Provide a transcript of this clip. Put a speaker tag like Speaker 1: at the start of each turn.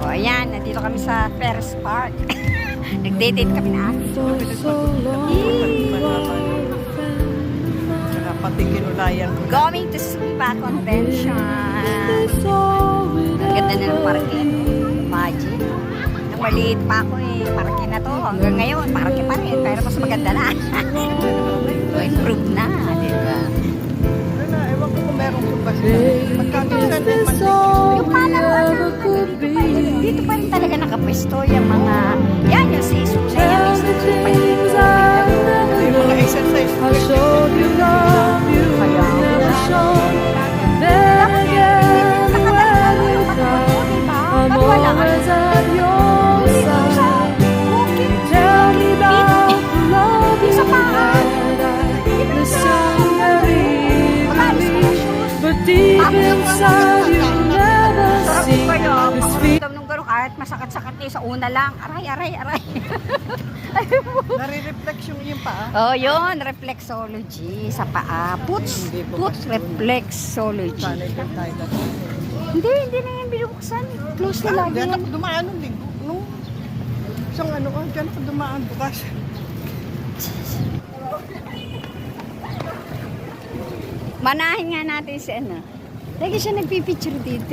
Speaker 1: ayan, nandito kami sa Ferris Park. Nag-date kami na ate.
Speaker 2: Saka pati kinulayan ko.
Speaker 1: Going to Sumpa Convention. Ang ganda na ng parke. Imagine. Nung maliit pa ako parke na to. Hanggang ngayon, parke pa rin. Pero mas maganda na. Improve na, di ba?
Speaker 2: Ewan ko kung meron ko ba sila. Pagkakisan din man.
Speaker 1: Yung palawan na, dito pa rin talaga nakapwesto yung mga, yan yung season na yan, may season pa dito.
Speaker 2: Yung mga exercise.
Speaker 1: Kahit masakit-sakit sa una lang, aray.
Speaker 2: Nare-reflect yung paa.
Speaker 1: Oh, yun, reflexology sa paa. Foot reflexology. Hindi na yan binuksan. Close na lagi
Speaker 2: Diyan
Speaker 1: yan.
Speaker 2: ako dumaan nung linggo. Nung isang diyan ako dumaan bukas.
Speaker 1: Manahin nga natin si ano. Lagi siya nagpipicture dito.